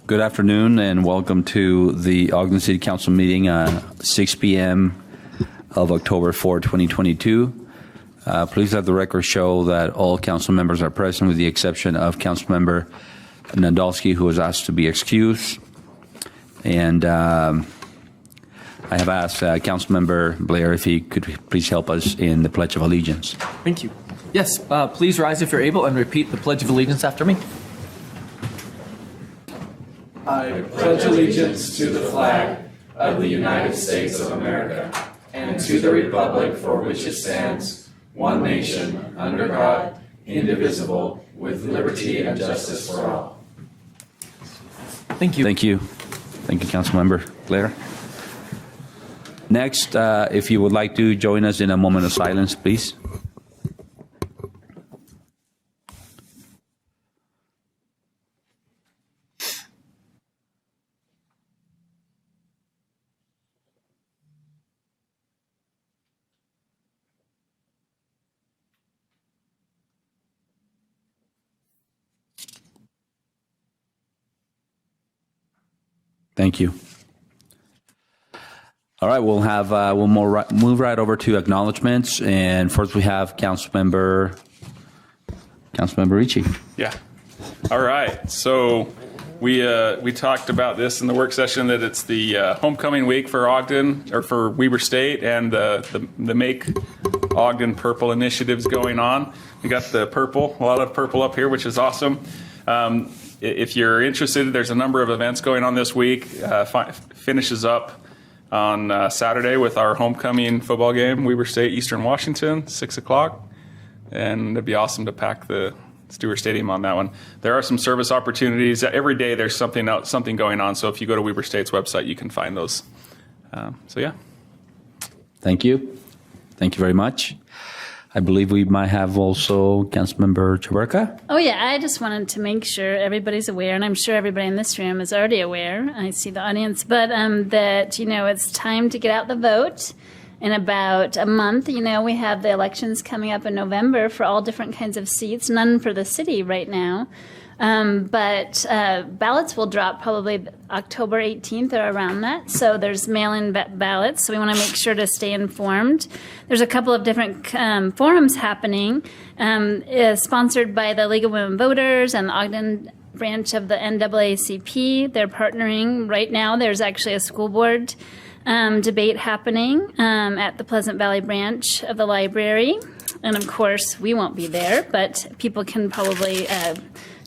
Good afternoon and welcome to the Ogden City Council meeting, 6 p.m. of October 4, 2022. Please let the record show that all council members are present with the exception of Councilmember Nadolski, who was asked to be excused. And I have asked Councilmember Blair if he could please help us in the Pledge of Allegiance. Thank you. Yes, please rise if you're able and repeat the Pledge of Allegiance after me. I pledge allegiance to the flag of the United States of America and to the republic for which it stands, one nation, under God, indivisible, with liberty and justice for all. Thank you. Thank you. Thank you, Councilmember Blair. Next, if you would like to join us in a moment of silence, please. Thank you. All right, we'll move right over to acknowledgments, and first we have Councilmember Ricci. Yeah. All right. So we talked about this in the work session that it's the homecoming week for Ogden or for Weber State, and the Make Ogden Purple initiatives going on. We got a lot of purple up here, which is awesome. If you're interested, there's a number of events going on this week. Finishes up on Saturday with our homecoming football game, Weber State, Eastern Washington, 6 o'clock. And it'd be awesome to pack the Stewart Stadium on that one. There are some service opportunities. Every day there's something going on. So if you go to Weber State's website, you can find those. So, yeah. Thank you. Thank you very much. I believe we might have also Councilmember Chavarka. Oh, yeah. I just wanted to make sure everybody's aware, and I'm sure everybody in this room is already aware. I see the audience, but that, it's time to get out the vote. In about a month, we have the elections coming up in November for all different kinds of seats, none for the city right now. But ballots will drop probably October 18th or around that. So there's mail-in ballots. So we want to make sure to stay informed. There's a couple of different forums happening, sponsored by the League of Women Voters and the Ogden branch of the NAACP. They're partnering right now. There's actually a school board debate happening at the Pleasant Valley branch of the library. And of course, we won't be there, but people can probably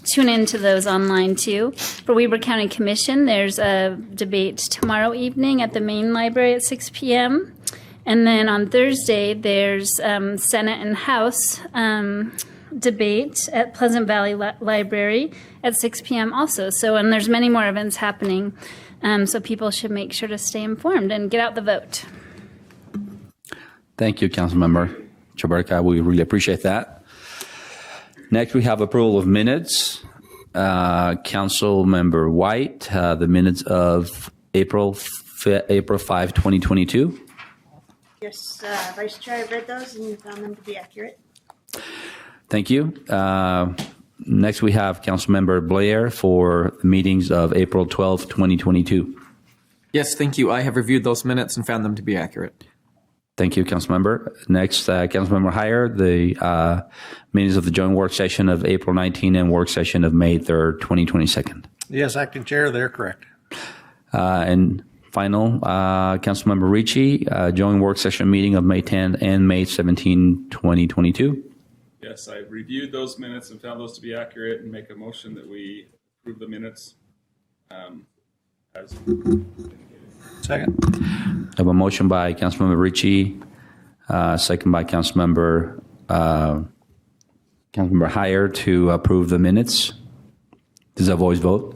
tune into those online too. For Weber County Commission, there's a debate tomorrow evening at the main library at 6 p.m. And then on Thursday, there's Senate and House debate at Pleasant Valley Library at 6 p.m. also. So, and there's many more events happening. So people should make sure to stay informed and get out the vote. Thank you, Councilmember Chavarka. We really appreciate that. Next, we have approval of minutes. Councilmember White, the minutes of April 5, 2022. Yes, Vice Chair, I read those and found them to be accurate. Thank you. Next, we have Councilmember Blair for the meetings of April 12, 2022. Yes, thank you. I have reviewed those minutes and found them to be accurate. Thank you, Councilmember. Next, Councilmember Heyer, the minutes of the joint work session of April 19 and work session of May 3rd, 2022. Yes, Acting Chair, they're correct. And final, Councilmember Ricci, joint work session meeting of May 10 and May 17, 2022. Yes, I reviewed those minutes and found those to be accurate and make a motion that we approve the minutes as Second. I have a motion by Councilmember Ricci, second by Councilmember Heyer to approve the minutes. This is a voice vote.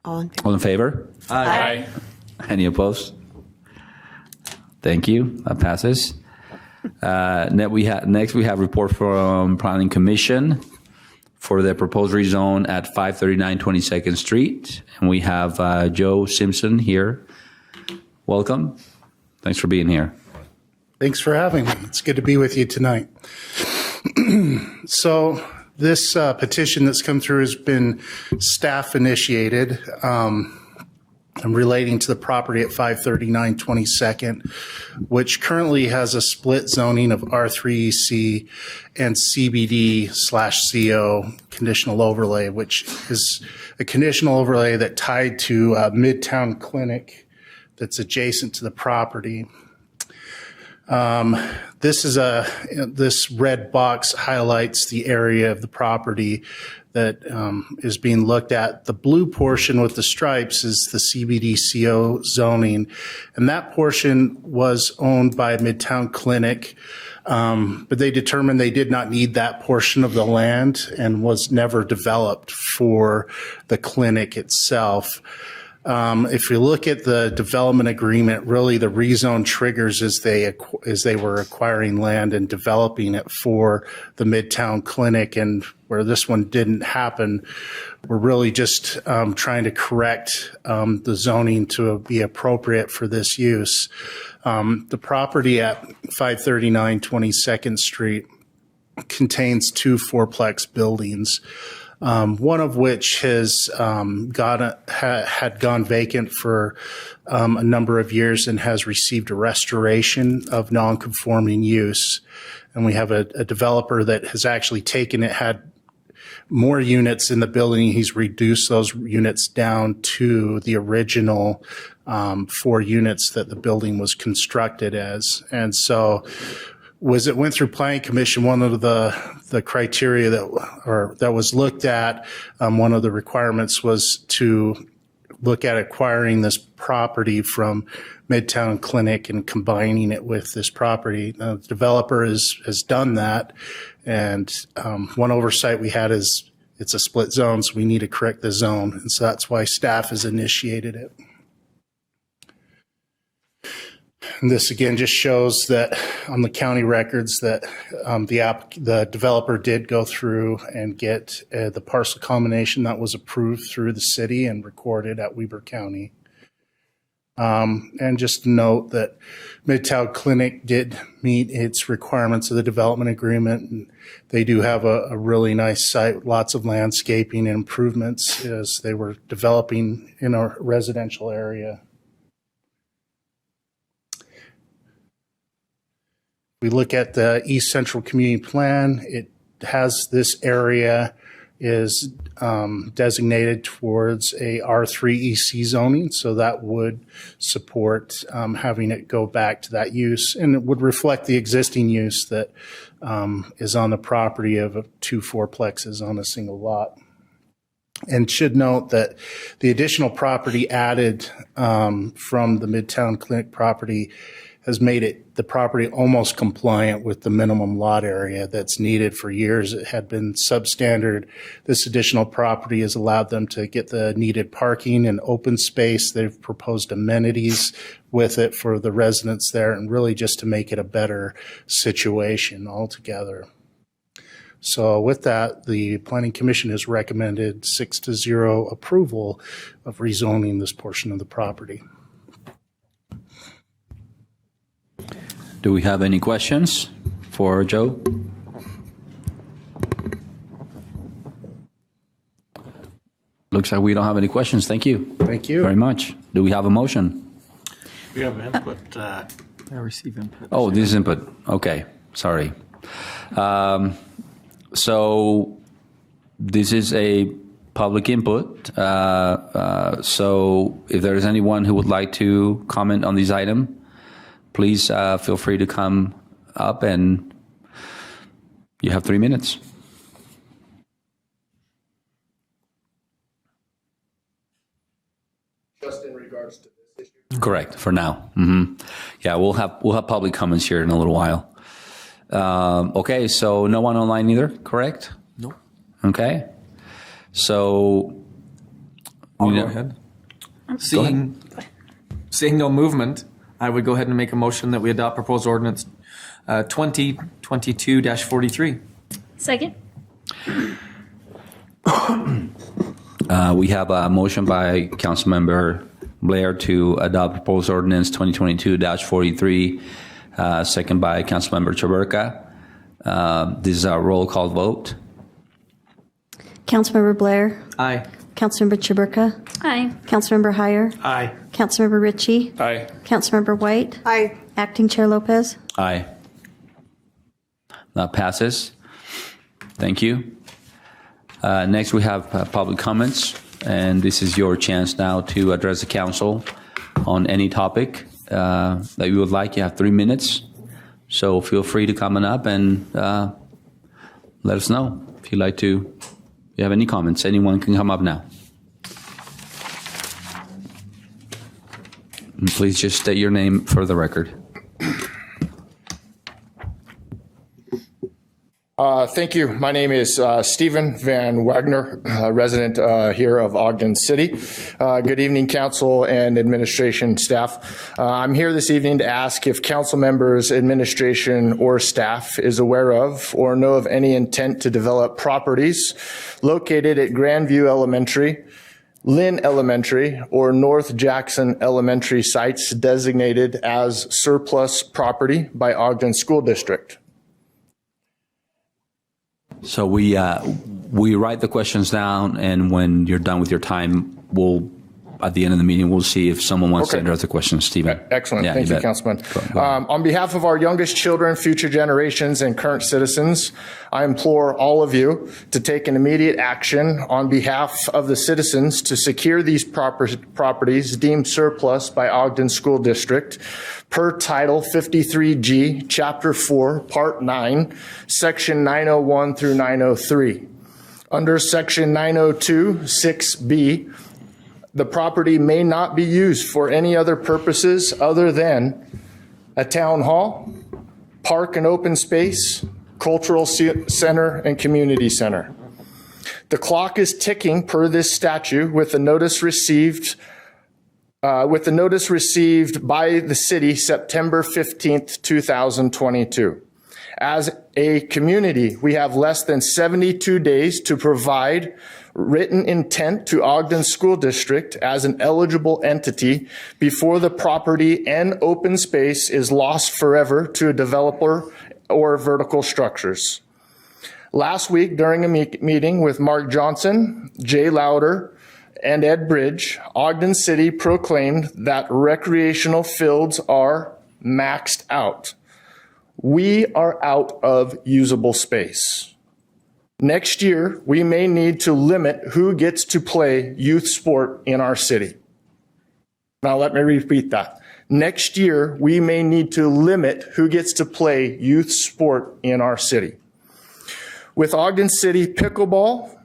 All in favor? Aye. Any opposed? Thank you. That passes. Next, we have report from Planning Commission for the proposed rezone at 539 22nd Street. And we have Joe Simpson here. Welcome. Thanks for being here. Thanks for having me. It's good to be with you tonight. So This petition that's come through has been staff initiated relating to the property at 539 22nd, which currently has a split zoning of R3EC and CBD/CO conditional overlay, which is a conditional overlay that tied to a Midtown Clinic that's adjacent to the property. This red box highlights the area of the property that is being looked at. The blue portion with the stripes is the CBD/CO zoning, and that portion was owned by Midtown Clinic, but they determined they did not need that portion of the land and was never developed for the clinic itself. If you look at the development agreement, really the rezone triggers as they were acquiring land and developing it for the Midtown Clinic, and where this one didn't happen, we're really just trying to correct the zoning to be appropriate for this use. The property at 539 22nd Street contains two fourplex buildings. One of which has had gone vacant for a number of years and has received a restoration of non-conforming use. And we have a developer that has actually taken it, had more units in the building. He's reduced those units down to the original 4 units that the building was constructed as. And so was it went through Planning Commission, one of the criteria that was looked at, one of the requirements was to look at acquiring this property from Midtown Clinic and combining it with this property. The developer has done that, and one oversight we had is it's a split zone, so we need to correct the zone, and so that's why staff has initiated it. And this again just shows that on the county records that the developer did go through and get the parcel combination that was approved through the city and recorded at Weber County. And just note that Midtown Clinic did meet its requirements of the development agreement. And they do have a really nice site, lots of landscaping and improvements as they were developing in a residential area. We look at the East Central Community Plan. It has this area is designated towards a R3EC zoning, so that would support having it go back to that use, and it would reflect the existing use that is on the property of 2 fourplexes on a single lot. And should note that the additional property added from the Midtown Clinic property has made the property almost compliant with the minimum lot area that's needed. For years. It had been substandard. This additional property has allowed them to get the needed parking and open space. They've proposed amenities with it for the residents there, and really just to make it a better situation altogether. So with that, the Planning Commission has recommended 6-0 approval of rezoning this portion of the property. Do we have any questions for Joe? Looks like we don't have any questions. Thank you. Thank you. Very much. Do we have a motion? We have input. I receive input. Oh, this is input. Okay. Sorry. So this is a public input. So if there is anyone who would like to comment on this item, please feel free to come up, and you have 3 minutes. Just in regards to this issue? Correct, for now. Yeah, we'll have public comments here in a little while. Okay, so no one online either, correct? No. Okay. So I'll go ahead. Seeing no movement, I would go ahead and make a motion that we adopt proposed ordinance 2022-43. Second? We have a motion by Councilmember Blair to adopt proposed ordinance 2022-43, second by Councilmember Chaburka. This is our roll call vote. Councilmember Blair, Aye. Councilmember Chaburka, Aye. Councilmember Heyer, Aye. Councilmember Ritchie, Aye. Councilmember White, Aye. Acting Chair Lopez. Aye. That passes. Thank you. Next, we have public comments, and this is your chance now to address the council on any topic that you would like. You have 3 minutes, so feel free to come on up and let us know if you'd like to. If you have any comments, anyone can come up now. And please just state your name for the record. Thank you. My name is Stephen Van Wagner, resident here of Ogden City. Good evening, council and administration staff. I'm here this evening to ask if council members, administration, or staff is aware of or know of any intent to develop properties located at Grandview Elementary, Lynn Elementary, or North Jackson Elementary sites designated as surplus property by Ogden School District. So we write the questions down, and when you're done with your time, at the end of the meeting, we'll see if someone wants to Okay. address the question. Stephen. Excellent. Yeah, Thank you, bet. Councilman. Go ahead. On behalf of our youngest children, future generations, and current citizens, I implore all of you to take an immediate action on behalf of the citizens to secure these properties deemed surplus by Ogden School District per Title 53G, Chapter 4, Part 9, Section 901 through 903. Under Section 902, 6B, the property may not be used for any other purposes other than a town hall, park and open space, cultural center, and community center. The clock is ticking per this statute with the notice received by the city September 15th, 2022. As a community, we have less than 72 days to provide written intent to Ogden School District as an eligible entity before the property and open space is lost forever to a developer or vertical structures. Last week, during a meeting with Mark Johnson, Jay Lauder, and Ed Bridge, Ogden City proclaimed that recreational fields are maxed out. We are out of usable space. Next year, we may need to limit who gets to play youth sport in our city. Now, let me repeat that. Next year, we may need to limit who gets to play youth sport in our city. With Ogden City pickleball,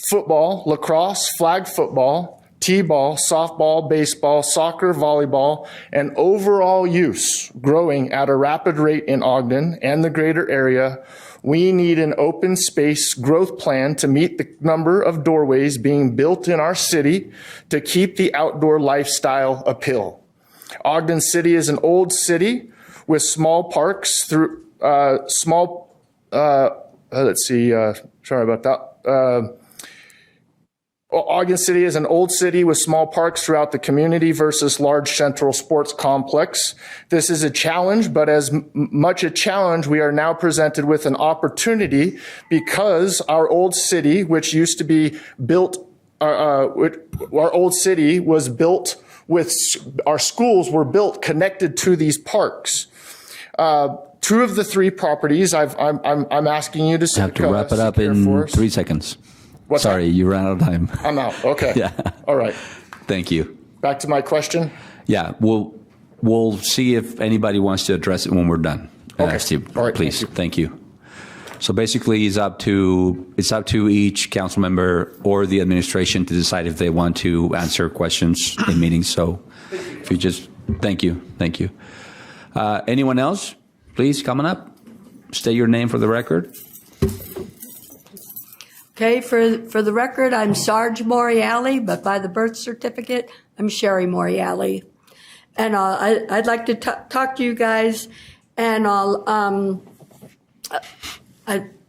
football, lacrosse, flag football, t-ball, softball, baseball, soccer, volleyball, and overall use growing at a rapid rate in Ogden and the greater area, we need an open space growth plan to meet the number of doorways being built in our city to keep the outdoor lifestyle appeal. Ogden City is an old city with small parks sorry about that. Ogden City is an old city with small parks throughout the community versus large central sports complex. This is a challenge, but as much a challenge, we are now presented with an opportunity because our old city, which used to be built, our old city was built with, our schools were built connected to these parks. Two of the three properties I'm asking you to You have to wrap it up in 3 seconds. What's Sorry, that? you ran out of time. I'm out. Okay. Yeah. All right. Thank you. Back to my question. Yeah, we'll see if anybody wants to address it when we're done. Okay. Steve, All right, please. thank you. Thank you. So basically, it's up to each council member or the administration to decide if they want to answer questions in meetings. So if you just, thank you. Anyone else? Please come on up. State your name for the record. Okay, for the record, I'm Sarge Moriali, but by the birth certificate, I'm Sherry Moriali. And I'd like to talk to you guys, and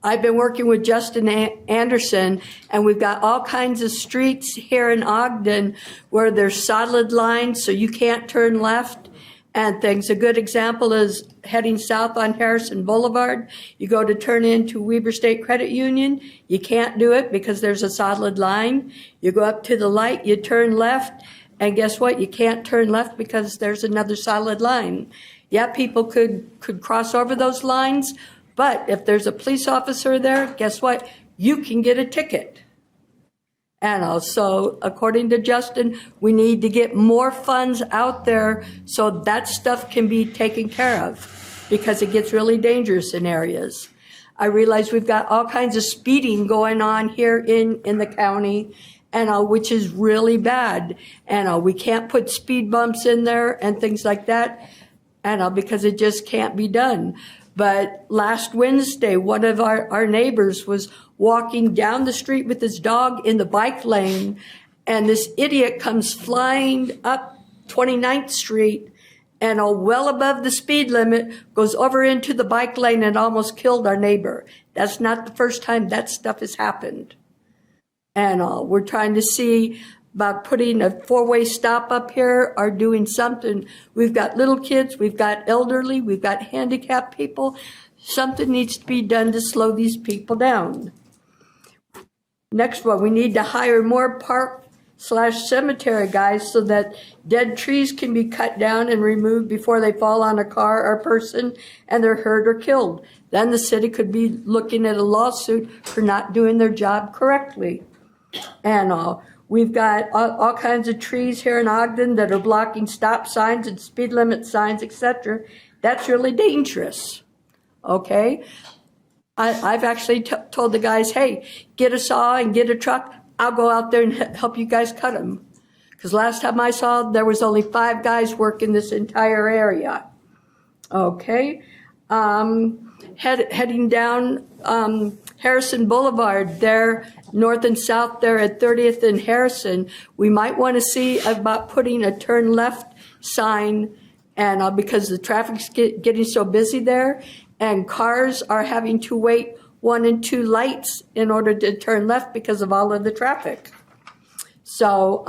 I've been working with Justin Anderson, and we've got all kinds of streets here in Ogden where there's solid lines, so you can't turn left. and things. A good example is heading south on Harrison Boulevard. You go to turn into Weber State Credit Union. You can't do it because there's a solid line. You go up to the light, you turn left, and guess what? You can't turn left because there's another solid line. Yeah, people could cross over those lines, but if there's a police officer there, guess what? You can get a ticket. And also, according to Justin, we need to get more funds out there so that stuff can be taken care of because it gets really dangerous in areas. I realize we've got all kinds of speeding going on here in the county, and which is really bad. And we can't put speed bumps in there and things like that, and because it just can't be done. But last Wednesday, one of our neighbors was walking down the street with his dog in the bike lane, and this idiot comes flying up 29th Street and well above the speed limit, goes over into the bike lane and almost killed our neighbor. That's not the first time that stuff has happened. And we're trying to see about putting a four-way stop up here or doing something. We've got little kids, we've got elderly, we've got handicapped people. Something needs to be done to slow these people down. Next one, we need to hire more park/cemetery guys so that dead trees can be cut down and removed before they fall on a car or person and they're hurt or killed. Then the city could be looking at a lawsuit for not doing their job correctly. And we've got all kinds of trees here in Ogden that are blocking stop signs and speed limit signs, etc. That's really dangerous. Okay? I've actually told the guys, hey, get a saw and get a truck. I'll go out there and help you guys cut them. Because last time I saw, there was only 5 guys working this entire area. Okay? Heading down Harrison Boulevard there, north and south there at 30th and Harrison, we might want to see about putting a turn left sign, and because the traffic's getting so busy there, and cars are having to wait 1 and 2 lights in order to turn left because of all of the traffic. So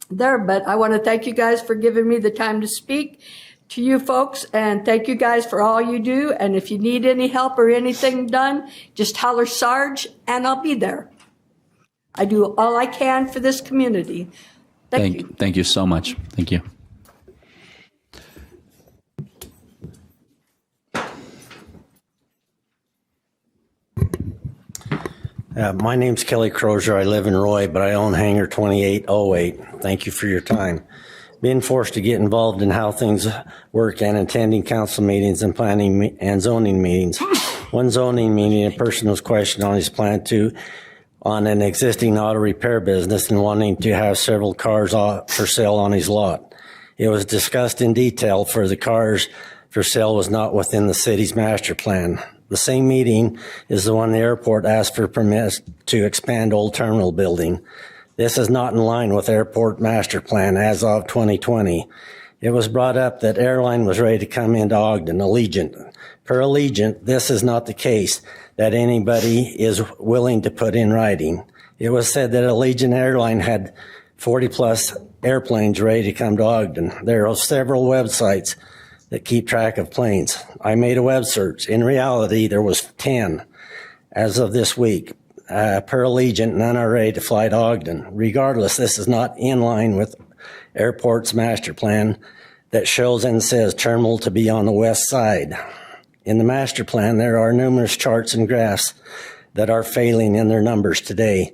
but I want to thank you guys for giving me the time to speak to you folks, and thank you guys for all you do. And if you need any help or anything done, just holler Sarge and I'll be there. I do all I can for this community. Thank you. Thank you so much. Thank you. My name's Kelly Crozier. I live in Roy, but I own Hangar 2808. Thank you for your time. Being forced to get involved in how things work and attending council meetings and planning and zoning meetings. One zoning meeting, a person was questioned on his plan on an existing auto repair business and wanting to have several cars for sale on his lot. It was discussed in detail for the cars for sale was not within the city's master plan. The same meeting is the one the airport asked for permits to expand old terminal building. This is not in line with airport master plan as of 2020. It was brought up that airline was ready to come into Ogden, Allegiant. Per Allegiant, this is not the case that anybody is willing to put in writing. It was said that Allegiant Airline had 40 plus airplanes ready to come to Ogden. There are several websites that keep track of planes. I made a web search. In reality, there was 10 as of this week. Per Allegiant, none are ready to fly to Ogden. Regardless, this is not in line with airport's master plan that shows and says terminal to be on the west side. In the master plan, there are numerous charts and graphs that are failing in their numbers today.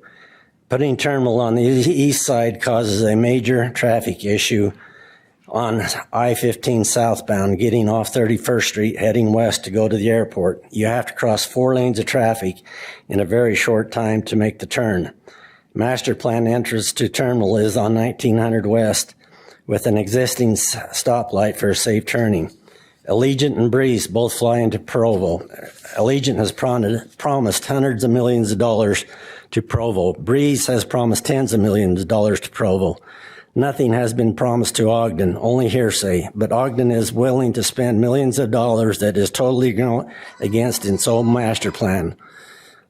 Putting terminal on the east side causes a major traffic issue on I-15 southbound, getting off 31st Street, heading west to go to the airport. You have to cross 4 lanes of traffic in a very short time to make the turn. Master plan entrance to terminal is on 1900 West with an existing stoplight for safe turning. Allegiant and Breeze both fly into Provo. Allegiant has promised hundreds of millions of dollars to Provo. Breeze has promised tens of millions of dollars to Provo. Nothing has been promised to Ogden, only hearsay, but Ogden is willing to spend millions of dollars that is totally against its own master plan.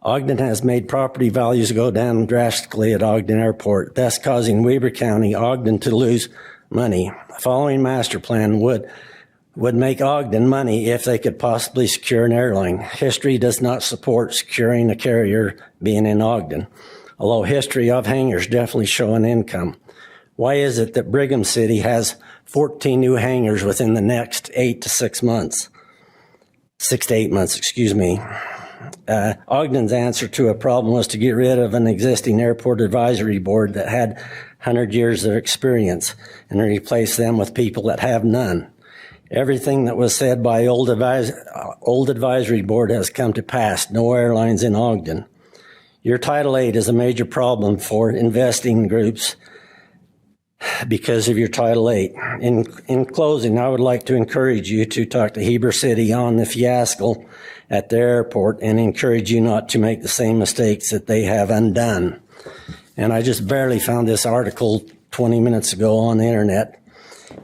Ogden has made property values go down drastically at Ogden Airport, thus causing Weber County, Ogden to lose money. Following master plan would make Ogden money if they could possibly secure an airline. History does not support securing a carrier being in Ogden, although history of hangars definitely show an income. Why is it that Brigham City has 14 new hangars within the next 6 to 8 months, excuse me. Ogden's answer to a problem was to get rid of an existing airport advisory board that had 100 years of experience and replace them with people that have none. Everything that was said by old advisory board has come to pass. No airlines in Ogden. Your Title 8 is a major problem for investing groups because of your Title 8. In closing, I would like to encourage you to talk to Heber City on the fiasco at the airport and encourage you not to make the same mistakes that they have undone. And I just barely found this article 20 minutes ago on the internet.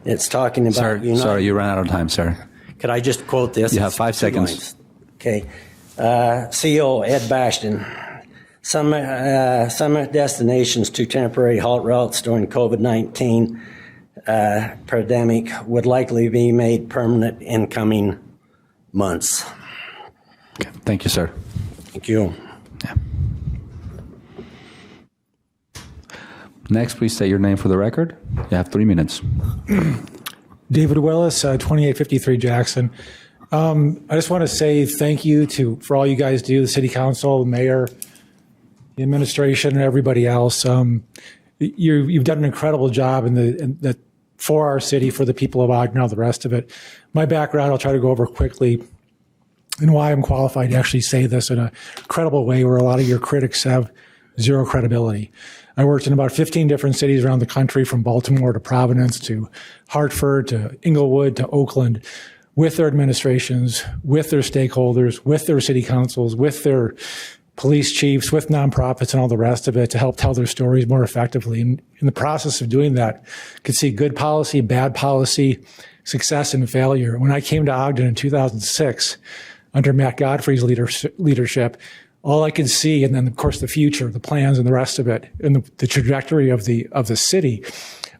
It's talking about... Sorry, you ran out of time, sir. Could I just quote this? You have 5 seconds. Lines. Okay. CEO Ed Bashton. Some destinations to temporary halt routes during COVID-19 pandemic would likely be made permanent in coming months. Okay. Thank you, sir. Thank you. Yeah. Next, please state your name for the record. You have 3 minutes. David Willis, 2853 Jackson. I just want to say thank you for all you guys do, the city council, the mayor, the administration, and everybody else. You've done an incredible job for our city, for the people of Ogden, and all the rest of it. My background, I'll try to go over quickly, and why I'm qualified to actually say this in a credible way where a lot of your critics have zero credibility. I worked in about 15 different cities around the country, from Baltimore to Providence to Hartford to Inglewood to Oakland, with their administrations, with their stakeholders, with their city councils, with their police chiefs, with nonprofits and all the rest of it to help tell their stories more effectively. And in the process of doing that, could see good policy, bad policy, success and failure. When I came to Ogden in 2006, under Matt Godfrey's leadership, all I could see, and then of course the future, the plans and the rest of it, and the trajectory of the city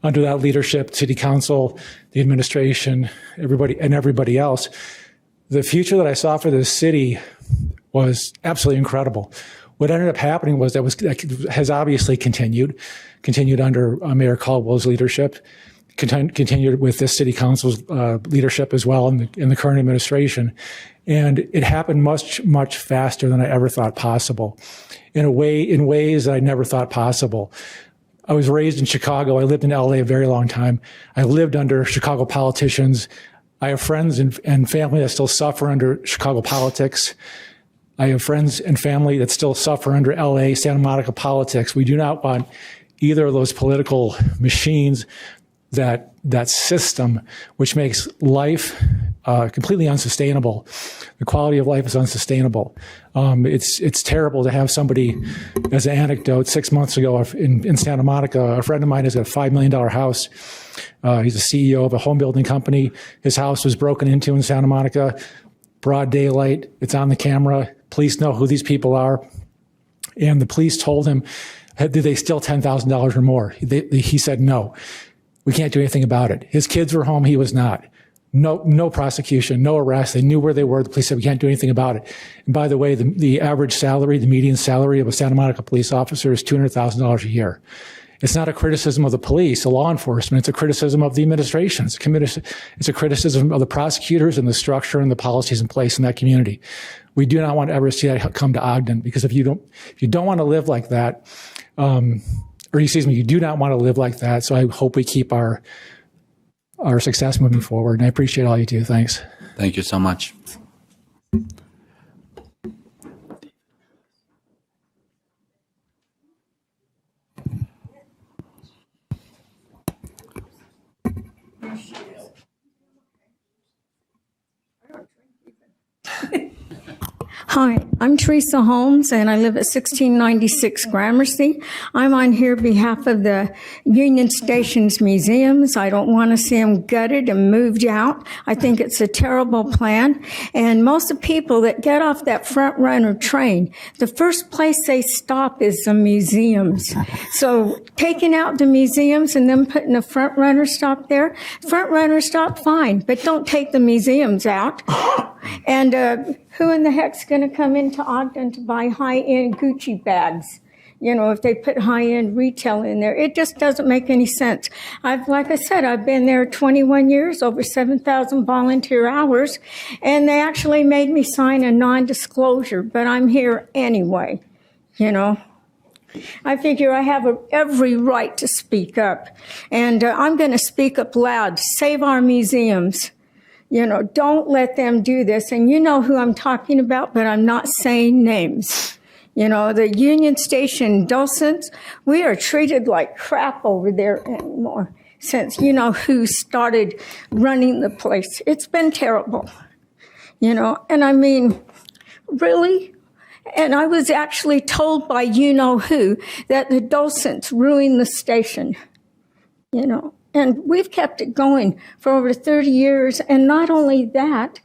under that leadership, city council, the administration, everybody else, the future that I saw for this city was absolutely incredible. What ended up happening was that has obviously continued under Mayor Caldwell's leadership, continued with this city council's leadership as well in the current administration. And it happened much, much faster than I ever thought possible, in ways that I never thought possible. I was raised in Chicago. I lived in LA a very long time. I lived under Chicago politicians. I have friends and family that still suffer under Chicago politics. I have friends and family that still suffer under LA, Santa Monica politics. We do not want either of those political machines, that system, which makes life completely unsustainable. The quality of life is unsustainable. It's terrible to have somebody, as an anecdote, 6 months ago in Santa Monica, a friend of mine has got a $5 million house. He's a CEO of a home building company. His house was broken into in Santa Monica, broad daylight. It's on the camera. Police know who these people are. And the police told him, did they steal $10,000 or more? He said no. We can't do anything about it. His kids were home. He was not. No prosecution, no arrest. They knew where they were. The police said, we can't do anything about it. And by the way, the average salary, the median salary of a Santa Monica police officer is $200,000 a year. It's not a criticism of the police, the law enforcement. It's a criticism of the administration. It's a criticism of the prosecutors and the structure and the policies in place in that community. We do not want to ever see that come to Ogden, because if you don't want to live like that, you do not want to live like that. So I hope we keep our success moving forward. And I appreciate all you do. Thanks. Thank you so much. Hi, I'm Teresa Holmes, and I live at 1696 Gramercy. I'm on here behalf of the Union Stations Museums. I don't want to see them gutted and moved out. I think it's a terrible plan. And most of the people that get off that front runner train, the first place they stop is the museums. So taking out the museums and then putting a front runner stop there, front runner stop, fine, but don't take the museums out. And who in the heck's going to come into Ogden to buy high-end Gucci bags? You know, if they put high-end retail in there, it just doesn't make any sense. Like I said, I've been there 21 years, over 7,000 volunteer hours, and they actually made me sign a non-disclosure, but I'm here anyway, you know. I figure I have every right to speak up, and I'm going to speak up loud. Save our museums. You know, don't let them do this. And you know who I'm talking about, but I'm not saying names. You know, the Union Station docents, we are treated like crap over there anymore since you know who started running the place. It's been terrible. You know, and I mean, really? And I was actually told by you know who that the docents ruined the station. You know. And we've kept it going for over 30 years. And not only that,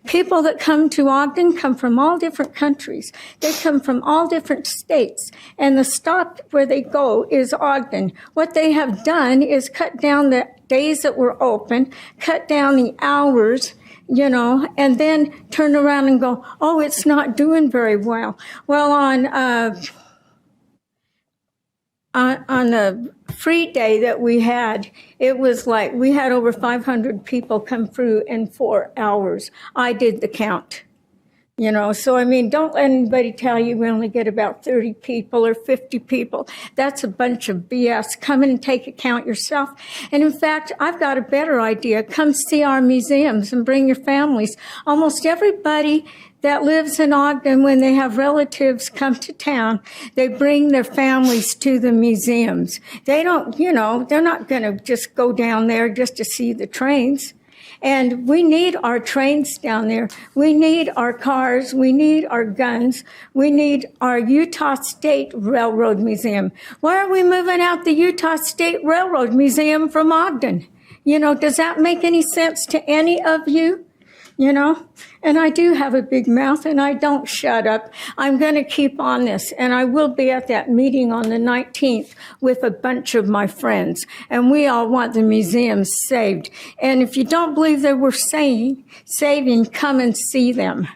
people that come to Ogden come from all different countries. They come from all different states. And the stop where they go is Ogden. What they have done is cut down the days that we're open, cut down the hours, you know, and then turn around and go, oh, it's not doing very well. Well, on the free day that we had, it was like we had over 500 people come through in 4 hours. I did the count, you know. So, I mean, don't let anybody tell you we only get about 30 people or 50 people. That's a bunch of BS. Come in and take a count yourself. And in fact, I've got a better idea. Come see our museums and bring your families. Almost everybody that lives in Ogden, when they have relatives come to town, they bring their families to the museums. They don't, you know, they're not going to just go down there just to see the trains. And we need our trains down there. We need our cars. We need our guns. We need our Utah State Railroad Museum. Why are we moving out the Utah State Railroad Museum from Ogden? You know, does that make any sense to any of you? You know, and I do have a big mouth and I don't shut up. I'm going to keep on this, and I will be at that meeting on the 19th with a bunch of my friends, and we all want the museums saved. And if you don't believe that we're saving, come and see them.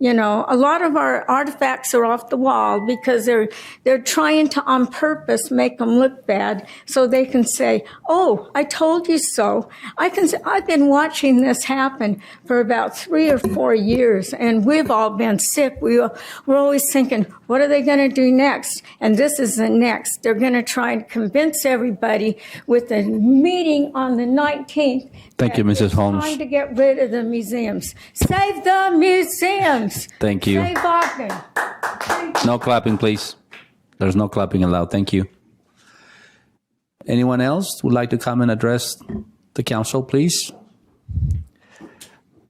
You know, a lot of our artifacts are off the wall because they're trying to on purpose make them look bad so they can say, oh, I told you so. I've been watching this happen for about 3 or 4 years, and we've all been sick. We're always thinking, what are they going to do next? And this is the next. They're going to try and convince everybody with the meeting on the 19th. Thank you, Mrs. Holmes. It's time to get rid of the museums. Save the museums. Thank you. Save Ogden. No clapping, please. There's no clapping allowed. Thank you. Anyone else would like to come and address the council, please?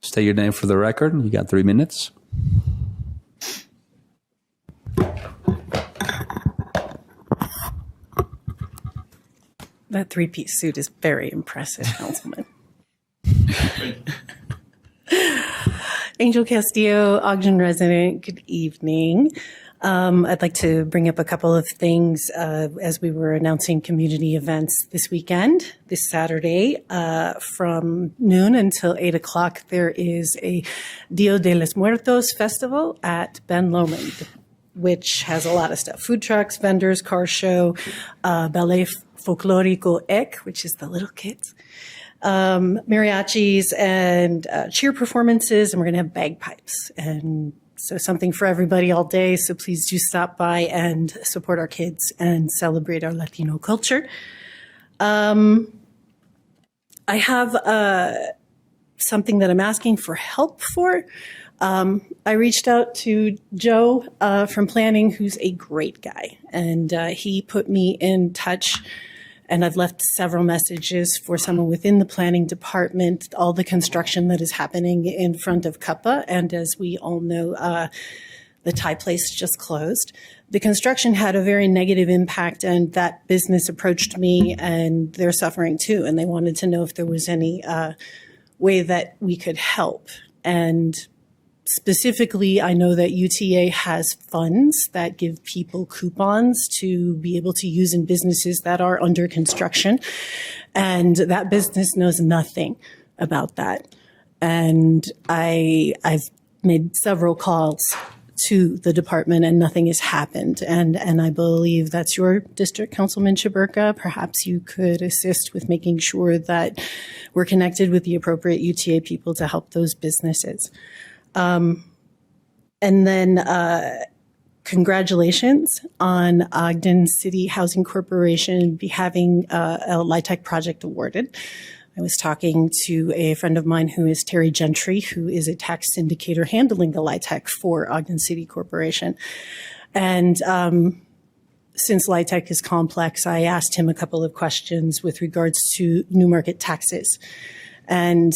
State your name for the record. You got 3 minutes. That three-piece suit is very impressive, Councilman. Angel Castillo, Ogden resident, good evening. I'd like to bring up a couple of things as we were announcing community events this weekend. This Saturday from noon until 8 o'clock, there is a Dia de los Muertos festival at Ben Lomond, which has a lot of stuff. Food trucks, vendors, car show, ballet folklorico ek, which is the little kids, mariachis and cheer performances, and we're going to have bagpipes. And so something for everybody all day. So please do stop by and support our kids and celebrate our Latino culture. I have something that I'm asking for help for. I reached out to Joe from planning, who's a great guy, and he put me in touch And I've left several messages for someone within the planning department, all the construction that is happening in front of Cuppa. And as we all know, the Thai place just closed. The construction had a very negative impact, and that business approached me, and they're suffering too. And they wanted to know if there was any way that we could help. And specifically, I know that UTA has funds that give people coupons to be able to use in businesses that are under construction. And that business knows nothing about that. And I've made several calls to the department and nothing has happened. And I believe that's your district, Councilman Chaburka. Perhaps you could assist with making sure that we're connected with the appropriate UTA people to help those businesses. And then congratulations on Ogden City Housing Corporation having a LIHTC project awarded. I was talking to a friend of mine who is Terry Gentry, who is a tax syndicator handling the LIHTC for Ogden City Corporation. And since LIHTC is complex, I asked him a couple of questions with regards to new market taxes. And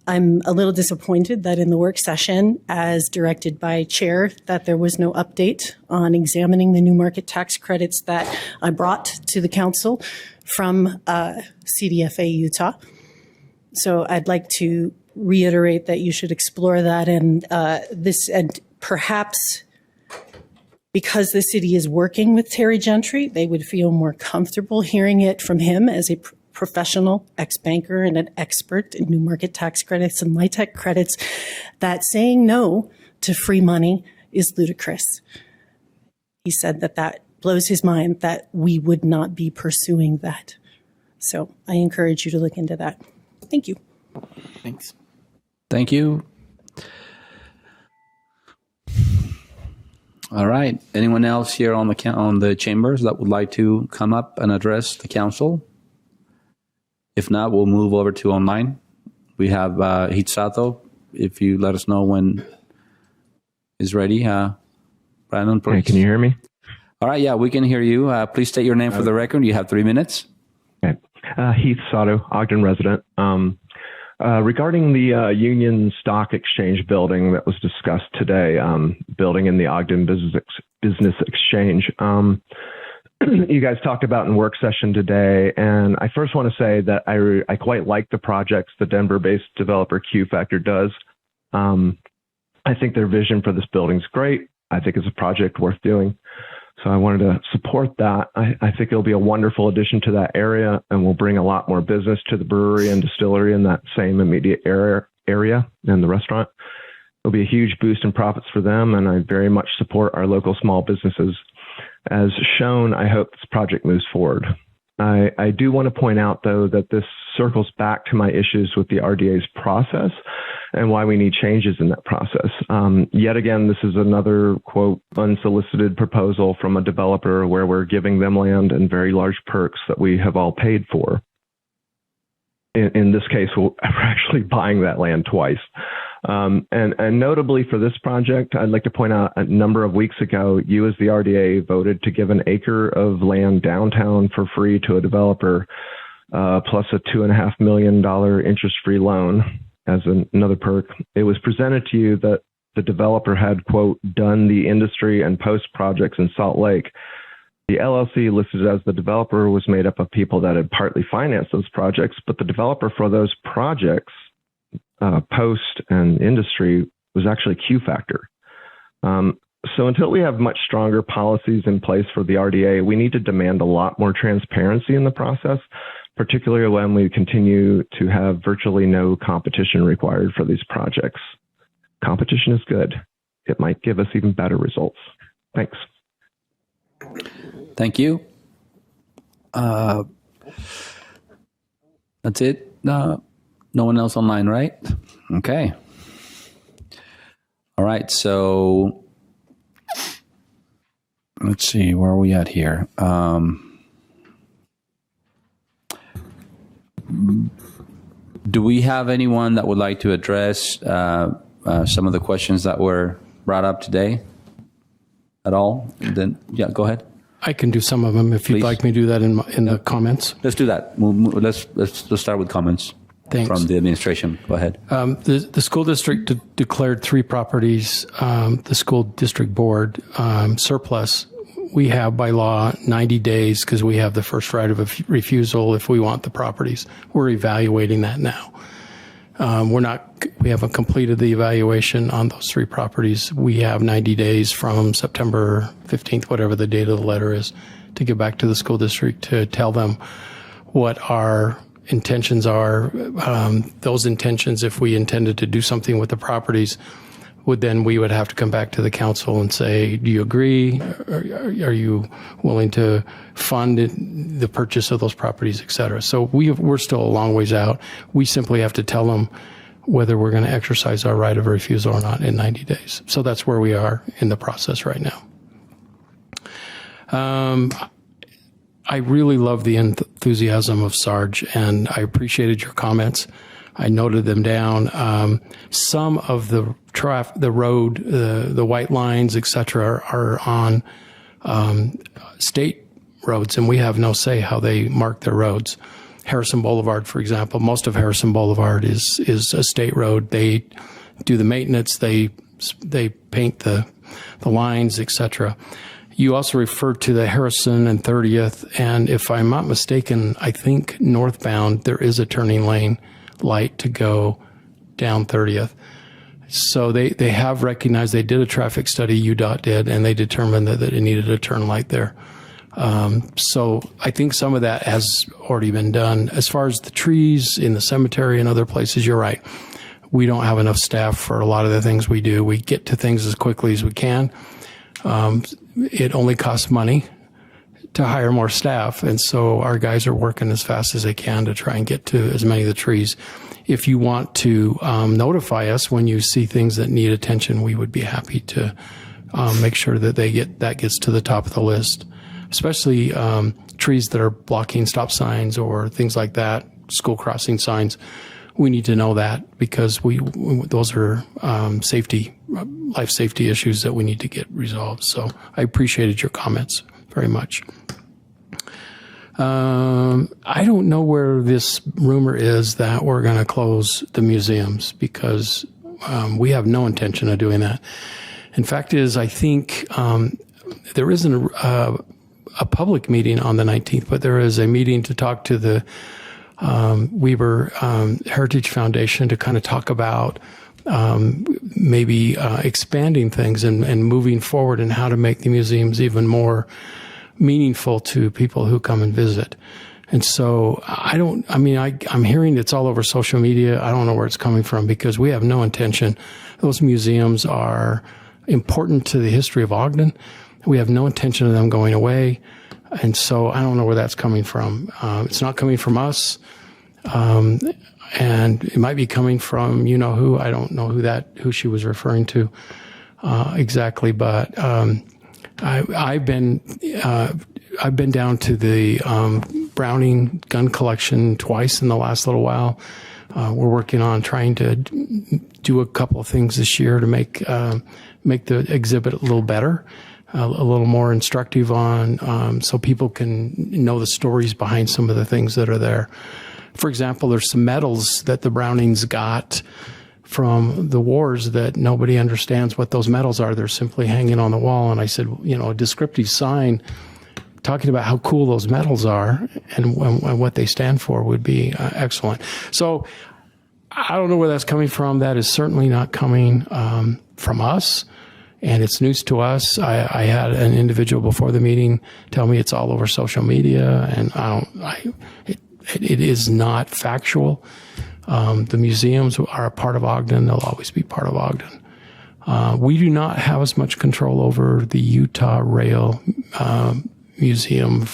I'm a little disappointed that in the work session, as directed by Chair, that there was no update on examining the new market tax credits that I brought to the council from CDFA Utah. So I'd like to reiterate that you should explore that, and and perhaps because the city is working with Terry Gentry, they would feel more comfortable hearing it from him as a professional ex-banker and an expert in new market tax credits and LIHTC credits, that saying no to free money is ludicrous. He said that blows his mind that we would not be pursuing that. So I encourage you to look into that. Thank you. Thanks. Thank you. All right. Anyone else here on the chambers that would like to come up and address the council? If not, we'll move over to online. We have Hitsato. If you let us know when is ready. Brandon, please. Hey, can you hear me? All right. Yeah, we can hear you. Please state your name for the record. You have 3 minutes. Okay. Heath Sato, Ogden resident. Regarding the Union Stock Exchange building that was discussed today, building in the Ogden Business Exchange, you guys talked about in work session today, and I first want to say that I quite like the projects the Denver-based developer Q Factor does. I think their vision for this building is great. I think it's a project worth doing. So I wanted to support that. I think it'll be a wonderful addition to that area and will bring a lot more business to the brewery and distillery in that same immediate area and the restaurant. It'll be a huge boost in profits for them, and I very much support our local small businesses. As shown, I hope this project moves forward. I do want to point out, though, that this circles back to my issues with the RDA's process and why we need changes in that process. Yet again, this is another, quote, unsolicited proposal from a developer where we're giving them land and very large perks that we have all paid for. In this case, we're actually buying that land twice. And notably for this project, I'd like to point out a number of weeks ago, you as the RDA voted to give an acre of land downtown for free to a developer, plus a $2.5 million interest-free loan as another perk. It was presented to you that the developer had, quote, done the industry and post projects in Salt Lake. The LLC listed as the developer was made up of people that had partly financed those projects, but the developer for those projects, post and industry, was actually Q Factor. So until we have much stronger policies in place for the RDA, we need to demand a lot more transparency in the process, particularly when we continue to have virtually no competition required for these projects. Competition is good. It might give us even better results. Thanks. Thank you. That's it. No one else online, right? Okay. All right. So let's see. Where are we at here? Do we have anyone that would like to address some of the questions that were brought up today at all? Then, yeah, go ahead. I can do some of them if you'd Please. like me to do that in the comments. Let's do that. Let's start with comments Thanks. from the administration. Go ahead. The school district declared 3 properties, the school district board surplus. We have by law 90 days because we have the first right of refusal if we want the properties. We're evaluating that now. We haven't completed the evaluation on those 3 properties. We have 90 days from September 15th, whatever the date of the letter is, to get back to the school district to tell them what our intentions are. Those intentions, if we intended to do something with the properties, we would have to come back to the council and say, do you agree? Are you willing to fund the purchase of those properties, et cetera? So we're still a long ways out. We simply have to tell them whether we're going to exercise our right of refusal or not in 90 days. So that's where we are in the process right now. I really love the enthusiasm of Sarge, and I appreciated your comments. I noted them down. Some of the road, the white lines, et cetera, are on state roads, and we have no say how they mark their roads. Harrison Boulevard, for example, most of Harrison Boulevard is a state road. They do the maintenance, they paint the lines, et cetera. You also referred to the Harrison and 30th, and if I'm not mistaken, I think northbound there is a turning lane light to go down 30th. So they have recognized, they did a traffic study, UDOT did, and they determined that it needed a turn light there. So I think some of that has already been done. As far as the trees in the cemetery and other places, you're right. We don't have enough staff for a lot of the things we do. We get to things as quickly as we can. It only costs money to hire more staff, and so our guys are working as fast as they can to try and get to as many of the trees. If you want to notify us when you see things that need attention, we would be happy to make sure that that gets to the top of the list, especially trees that are blocking stop signs or things like that, school crossing signs. We need to know that because those are life safety issues that we need to get resolved. So I appreciated your comments very much. I don't know where this rumor is that we're going to close the museums because we have no intention of doing that. In fact, I think there isn't a public meeting on the 19th, but there is a meeting to talk to the Weber Heritage Foundation to kind of talk about maybe expanding things and moving forward and how to make the museums even more meaningful to people who come and visit. And so I'm hearing it's all over social media. I don't know where it's coming from because we have no intention. Those museums are important to the history of Ogden. We have no intention of them going away. And so I don't know where that's coming from. It's not coming from us. And it might be coming from who. I don't know who she was referring to exactly, but I've been down to the Browning gun collection twice in the last little while. We're working on trying to do a couple of things this year to make the exhibit a little better, a little more instructive so people can know the stories behind some of the things that are there. For example, there's some medals that the Brownings got from the wars that nobody understands what those medals are. They're simply hanging on the wall. And I said, a descriptive sign talking about how cool those medals are and what they stand for would be excellent. So I don't know where that's coming from. That is certainly not coming from us. And it's news to us. I had an individual before the meeting tell me it's all over social media, and it is not factual. The museums are a part of Ogden. They'll always be part of Ogden. We do not have as much control over the Utah Rail Museum.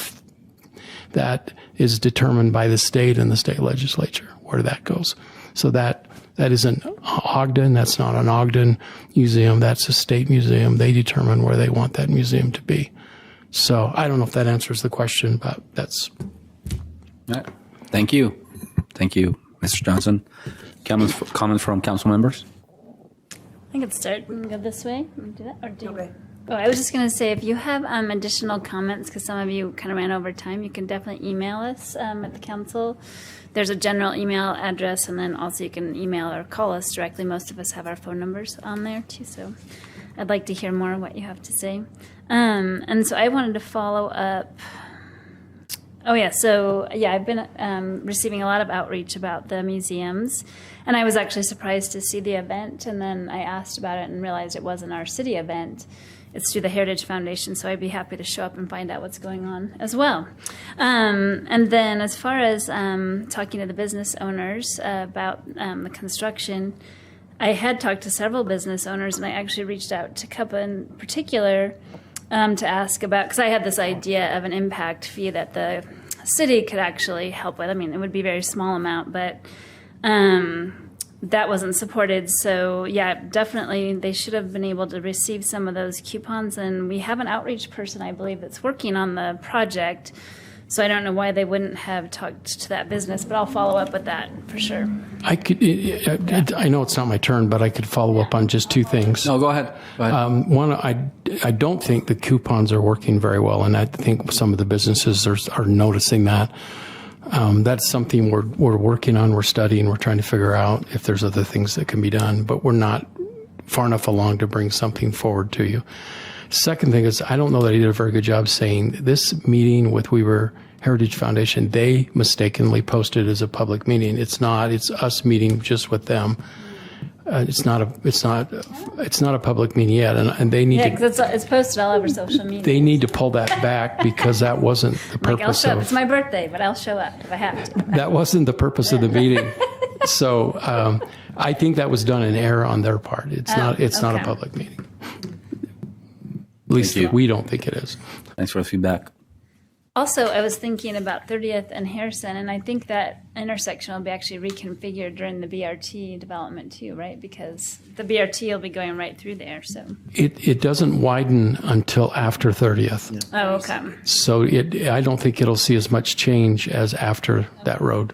That is determined by the state and the state legislature, where that goes. So that isn't Ogden. That's not an Ogden museum. That's a state museum. They determine where they want that museum to be. So I don't know if that answers the question, but that's... All right. Thank you. Thank you, Mr. Johnson. Comments from council members? I can start and go this way and do that, or do you? Okay. Oh, I was just going to say, if you have additional comments, because some of you kind of ran over time, you can definitely email us at the council. There's a general email address, and then also you can email or call us directly. Most of us have our phone numbers on there too, so I'd like to hear more of what you have to say. And so I wanted to follow up. Oh, yeah. So, yeah, I've been receiving a lot of outreach about the museums. And I was actually surprised to see the event. And then I asked about it and realized it wasn't our city event. It's through the Heritage Foundation. So I'd be happy to show up and find out what's going on as well. And then as far as talking to the business owners about the construction, I had talked to several business owners. And I actually reached out to a couple in particular to ask about, because I had this idea of an impact fee that the city could actually help with. I mean, it would be a very small amount, but that wasn't supported. So yeah, definitely they should have been able to receive some of those coupons. And we have an outreach person, I believe, that's working on the project. So I don't know why they wouldn't have talked to that business, but I'll follow up with that for sure. I know it's not my turn, but I could follow up on just two things. No, go ahead. One, I don't think the coupons are working very well, and I think some of the businesses are noticing that. That's something we're working on, we're studying, we're trying to figure out if there's other things that can be done, but we're not far enough along to bring something forward to you. Second thing is, I don't know that he did a very good job saying this meeting with Weaver Heritage Foundation, they mistakenly posted as a public meeting. It's not. It's us meeting just with them. It's not a public meeting yet, and they need to. Yeah, because it's posted all over social media. They need to pull that back because that wasn't the purpose. I'll show up. It's my birthday, but I'll show up if I have to. That wasn't the purpose of the meeting. So I think that was done in error on their part. It's not. It's not a public meeting. At least we don't think it is. Thanks for the feedback. Also, I was thinking about 30th and Harrison, and I think that intersection will be actually reconfigured during the BRT development too, right? Because the BRT will be going right through there. So it doesn't widen until after 30th. Yeah. Oh, okay. So I don't think it'll see as much change as after that road.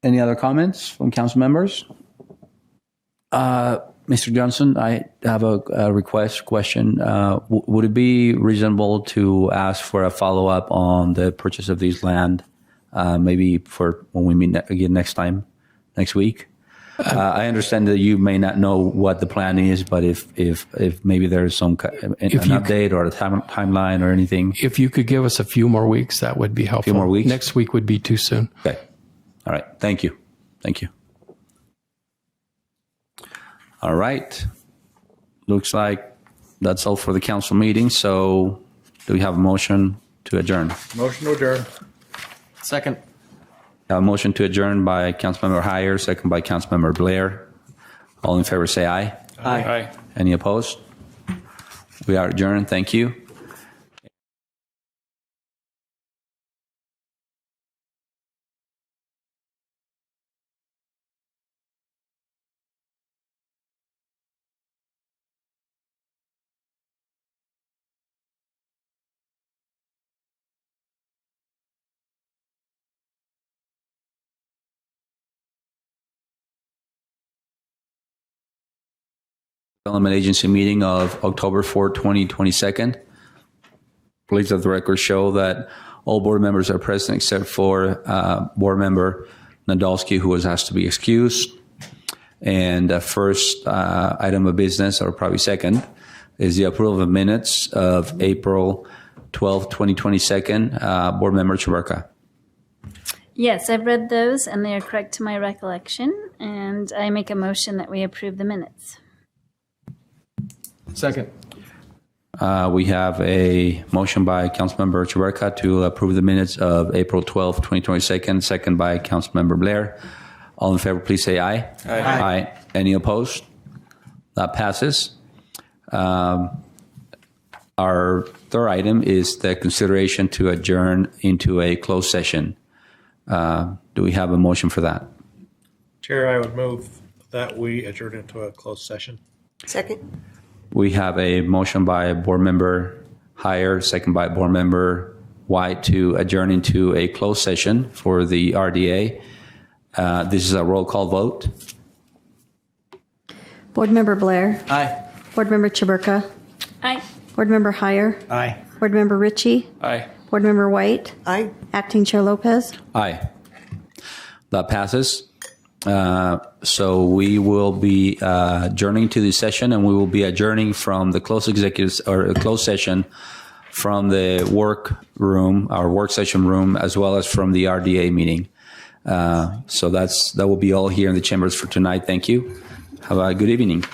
Any other comments from council members? Mr. Johnson, I have a question. Would it be reasonable to ask for a follow-up on the purchase of these land, maybe for when we meet again next week? I understand that you may not know what the plan is, but if maybe there's an update or a timeline or anything. If you could give us a few more weeks, that would be helpful. A few more weeks? Next week would be too soon. Okay. All right. Thank you. All right. Looks like that's all for the council meeting. So do we have a motion to adjourn? Motion to adjourn. Second. A motion to adjourn by Councilmember Heyer, second by Councilmember Blair. All in favor say aye. Aye. Any opposed? We are adjourned. Thank you. Development Agency meeting of October 4, 2022. Please let the record show that all board members are present except for board member Nadolski, who was asked to be excused. And the first item of business, or probably second, is the approval of minutes of April 12, 2022. Board member Chavarka. Yes, I've read those, and they are correct to my recollection. And I make a motion that we approve the minutes. Second. We have a motion by Councilmember Chavarka to approve the minutes of April 12, 2022, second by Councilmember Blair. All in favor, please say aye. Aye. Any opposed? That passes. Our third item is the consideration to adjourn into a closed session. Do we have a motion for that? Chair, I would move that we adjourn into a closed session. Second. We have a motion by Board Member Heyer, second by Board Member White to adjourn into a closed session for the RDA. This is a roll call vote. Board Member Blair. Aye. Board Member Chaburka. Aye. Board Member Heyer. Aye. Board Member Ritchie. Aye. Board Member White. Aye. Acting Chair Lopez. Aye. That passes. So we will be adjourning to the session, and we will be adjourning from the closed executives or closed session from the work room, our work session room, as well as from the RDA meeting. So that will be all here in the chambers for tonight. Thank you. Have a good evening.